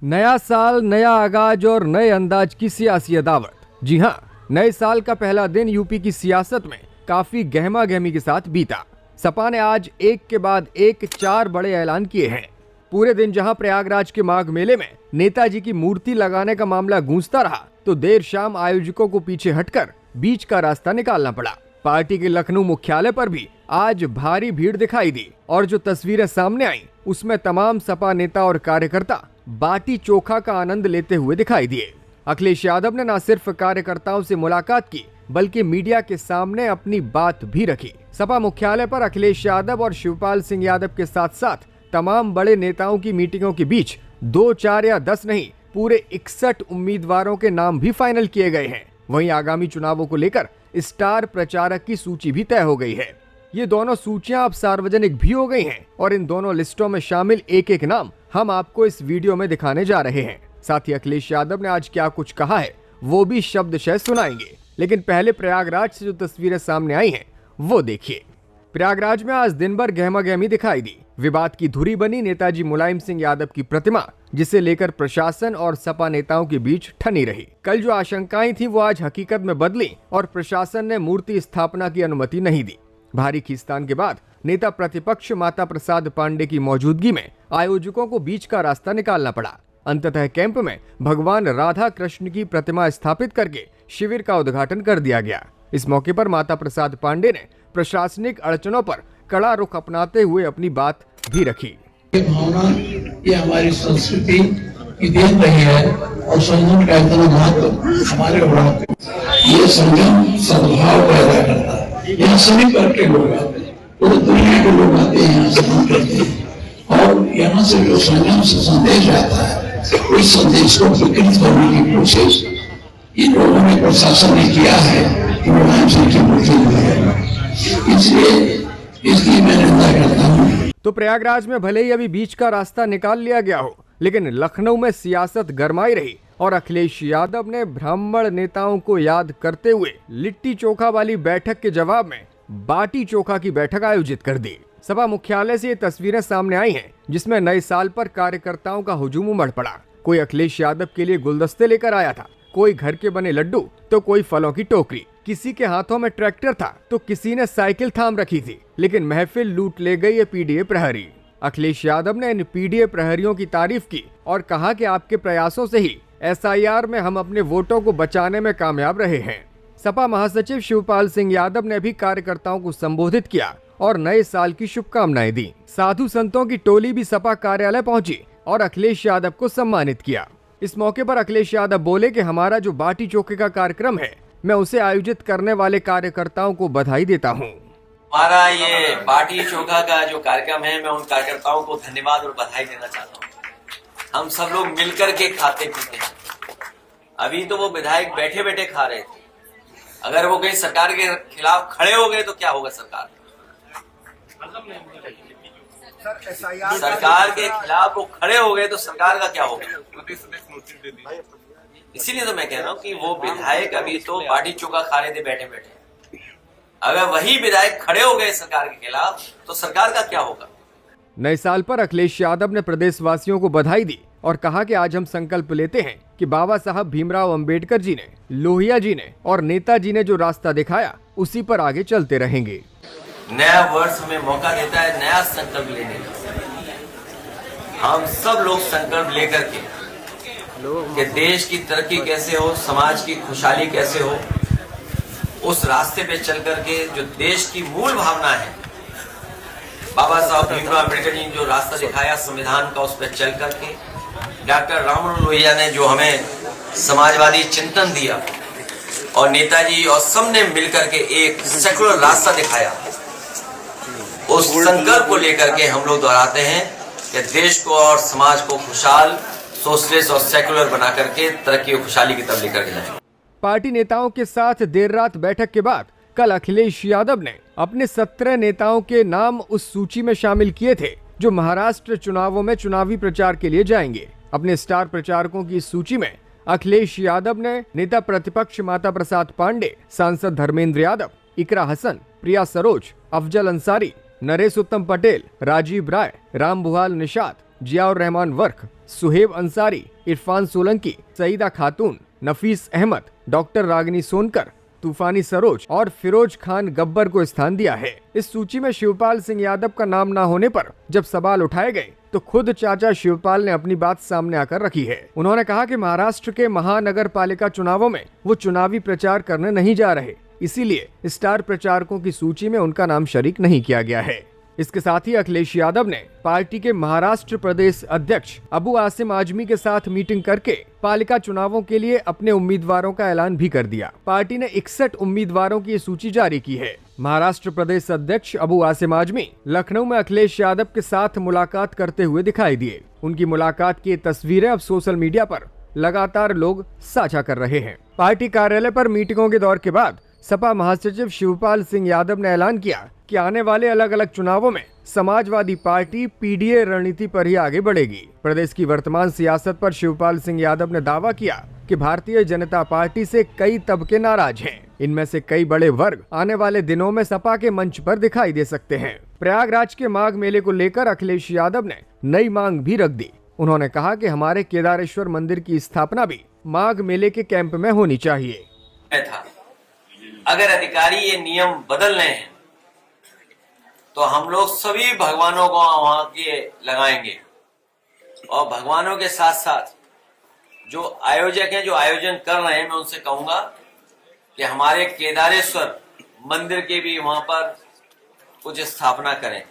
नया साल, नया आगाज और नए अंदाज की सियासी अदावत। जी हाँ, नए साल का पहला दिन यूपी की सियासत में काफी गहमा गहमी के साथ बीता। सपा ने आज एक के बाद एक 4 बड़े ऐलान किए हैं। पूरे दिन जहां प्रयागराज के माघ मेले में नेताजी की मूर्ति लगाने का मामला गूंजता रहा, तो देर शाम आयोजकों को पीछे हटकर बीच का रास्ता निकालना पड़ा। पार्टी के लखनऊ मुख्यालय पर भी आज भारी भीड़ दिखाई दी और जो तस्वीरें सामने आई उसमें तमाम सपा नेता और कार्यकर्ता बाटी चोखा का आनंद लेते हुए दिखाई दिए। अखिलेश यादव ने न सिर्फ कार्यकर्ताओं से मुलाकात की, बल्कि मीडिया के सामने अपनी बात भी रखी। सपा मुख्यालय पर अखिलेश यादव और शिवपाल सिंह यादव के साथ साथ तमाम बड़े नेताओं की मीटिंगों के बीच 2, 4 या 10 नहीं, पूरे 61 उम्मीदवारों के नाम भी फाइनल किए गए हैं। वहीं आगामी चुनावों को लेकर स्टार प्रचारक की सूची भी तय हो गई है। ये दोनों सूचियां अब सार्वजनिक भी हो गई हैं और इन दोनों लिस्टों में शामिल एक एक नाम हम आपको इस वीडियो में दिखाने जा रहे हैं। साथ ही अखिलेश यादव ने आज क्या कुछ कहा है वो भी शब्दशः सुनाएंगे। लेकिन पहले प्रयागराज से जो तस्वीरें सामने आई हैं वो देखिए। प्रयागराज में आज दिन भर गहमा गहमी दिखाई दी। विवाद की धुरी बनी नेताजी मुलायम सिंह यादव की प्रतिमा, जिसे लेकर प्रशासन और सपा नेताओं के बीच ठनी रही। कल जो आशंकाएं थी वो आज हकीकत में बदली और प्रशासन ने मूर्ति स्थापना की अनुमति नहीं दी। भारी खींचतान के बाद नेता प्रतिपक्ष माता प्रसाद पांडे की मौजूदगी में आयोजकों को बीच का रास्ता निकालना पड़ा। अंततः कैंप में भगवान राधा कृष्ण की प्रतिमा स्थापित करके शिविर का उद्घाटन कर दिया गया। इस मौके पर माता प्रसाद पांडे ने प्रशासनिक अड़चनों पर कड़ा रुख अपनाते हुए अपनी बात भी रखी। ये भावना, ये हमारी संस्कृति की देन रही है और संयम का इतना महत्व हमारे बढ़ाते, ये संयम सद्भाव पैदा करता है। यहाँ सभी वर्ग के लोग आते हैं, पूरी दुनिया के लोग आते हैं, यहाँ स्नान करते हैं और यहाँ से जो संयम से संदेश आता है उस संदेश को विकृत करने की कोशिश इन लोगों ने, प्रशासन ने किया है कि मुलायम सिंह की मूर्ति, इसलिए इसकी मैं निंदा करता हूँ। तो प्रयागराज में भले ही अभी बीच का रास्ता निकाल लिया गया हो, लेकिन लखनऊ में सियासत गरमाई रही और अखिलेश यादव ने ब्राह्मण नेताओं को याद करते हुए लिट्टी चोखा वाली बैठक के जवाब में बाटी चोखा की बैठक आयोजित कर दी। सपा मुख्यालय से ये तस्वीरें सामने आई हैं, जिसमें नए साल पर कार्यकर्ताओं का हुजूम उमड़ पड़ा। कोई अखिलेश यादव के लिए गुलदस्ते लेकर आया था, कोई घर के बने लड्डू तो कोई फलों की टोकरी। किसी के हाथों में ट्रैक्टर था तो किसी ने साइकिल थाम रखी थी। लेकिन महफिल लूट ले गई ये पीडीए प्रहरी। अखिलेश यादव ने इन पीडीए प्रहरियों की तारीफ की और कहा कि आपके प्रयासों से ही एसआईआर में हम अपने वोटों को बचाने में कामयाब रहे हैं। सपा महासचिव शिवपाल सिंह यादव ने भी कार्यकर्ताओं को संबोधित किया और नए साल की शुभकामनाएं दी। साधु संतों की टोली भी सपा कार्यालय पहुंची और अखिलेश यादव को सम्मानित किया। इस मौके पर अखिलेश यादव बोले कि हमारा जो बाटी चोखे का कार्यक्रम है, मैं उसे आयोजित करने वाले कार्यकर्ताओं को बधाई देता हूँ। हमारा ये बाटी चोखा का जो कार्यक्रम है, मैं उन कार्यकर्ताओं को धन्यवाद और बधाई देना चाहता हूँ। हम सब लोग मिलकर के खाते पीते हैं। अभी तो वो विधायक बैठे बैठे खा रहे थे। अगर वो कहीं सरकार के खिलाफ खड़े हो गए तो क्या होगा? सरकार के खिलाफ वो खड़े हो गए तो सरकार का क्या होगा? इसीलिए तो मैं कह रहा हूँ कि वो विधायक अभी तो बाटी चोखा खा रहे थे बैठे बैठे। अगर वही विधायक खड़े हो गए सरकार के खिलाफ तो सरकार का क्या होगा? नए साल पर अखिलेश यादव ने प्रदेशवासियों को बधाई दी और कहा कि आज हम संकल्प लेते हैं कि बाबा साहब भीमराव अंबेडकर जी ने, लोहिया जी ने और नेताजी ने जो रास्ता दिखाया उसी पर आगे चलते रहेंगे। नया वर्ष हमें मौका देता है नया संकल्प लेने का। हम सब लोग संकल्प लेकर के कि देश की तरक्की कैसे हो, समाज की खुशहाली कैसे हो, उस रास्ते पे चल करके जो देश की मूल भावना है, बाबा साहब भीमराव अम्बेडकर जी ने जो रास्ता दिखाया संविधान का, उस पर चल करके डॉक्टर राममनोहर लोहिया ने जो हमें समाजवादी चिंतन दिया और नेताजी और सबने मिलकर के एक सेकुलर रास्ता दिखाया, उस संकल्प को लेकर के हम लोग दोहराते हैं कि देश को और समाज को खुशहाल, सोशलिस्ट और सेकुलर बना करके तरक्की और खुशहाली की तरफ लेकर जाएं। पार्टी नेताओं के साथ देर रात बैठक के बाद कल अखिलेश यादव ने अपने 17 नेताओं के नाम उस सूची में शामिल किए थे जो महाराष्ट्र चुनावों में चुनावी प्रचार के लिए जाएंगे। अपने स्टार प्रचारकों की इस सूची में अखिलेश यादव ने नेता प्रतिपक्ष माता प्रसाद पांडे, सांसद धर्मेंद्र यादव, इकरा हसन, प्रिया सरोज, अफजल अंसारी, नरेश उत्तम पटेल, राजीव राय, राम बुहाल निषाद, जियाउर रहमान वर्क, सुहेब अंसारी, इरफान सोलंकी, सईदा खातून, नफीस अहमद, डॉक्टर रागिनी सोनकर, तूफानी सरोज और फिरोज खान गब्बर को स्थान दिया है। इस सूची में शिवपाल सिंह यादव का नाम न होने पर जब सवाल उठाए गए तो खुद चाचा शिवपाल ने अपनी बात सामने आकर रखी है। उन्होंने कहा कि महाराष्ट्र के महानगर पालिका चुनावों में वो चुनावी प्रचार करने नहीं जा रहे, इसीलिए स्टार प्रचारकों की सूची में उनका नाम शरीक नहीं किया गया है। इसके साथ ही अखिलेश यादव ने पार्टी के महाराष्ट्र प्रदेश अध्यक्ष अबू आसिम आजमी के साथ मीटिंग करके पालिका चुनावों के लिए अपने उम्मीदवारों का ऐलान भी कर दिया। पार्टी ने 61 उम्मीदवारों की सूची जारी की है। महाराष्ट्र प्रदेश अध्यक्ष अबू आसिम आजमी लखनऊ में अखिलेश यादव के साथ मुलाकात करते हुए दिखाई दिए। उनकी मुलाकात की तस्वीरें अब सोशल मीडिया पर लगातार लोग साझा कर रहे हैं। पार्टी कार्यालय पर मीटिंगों के दौर के बाद सपा महासचिव शिवपाल सिंह यादव ने ऐलान किया कि आने वाले अलग अलग चुनावों में समाजवादी पार्टी पीडीए रणनीति पर ही आगे बढ़ेगी। प्रदेश की वर्तमान सियासत पर शिवपाल सिंह यादव ने दावा किया कि भारतीय जनता पार्टी से कई तबके नाराज हैं। इनमें से कई बड़े वर्ग आने वाले दिनों में सपा के मंच पर दिखाई दे सकते हैं। प्रयागराज के माघ मेले को लेकर अखिलेश यादव ने नई मांग भी रख दी। उन्होंने कहा कि हमारे केदारेश्वर मंदिर की स्थापना भी माघ मेले के कैंप में होनी चाहिए। अगर अधिकारी ये नियम बदल रहे हैं तो हम लोग सभी भगवानों को वहां के लगाएंगे और भगवानों के साथ साथ जो आयोजक हैं, जो आयोजन कर रहे हैं, मैं उनसे कहूंगा कि हमारे केदारेश्वर मंदिर के भी वहां पर कुछ स्थापना करें।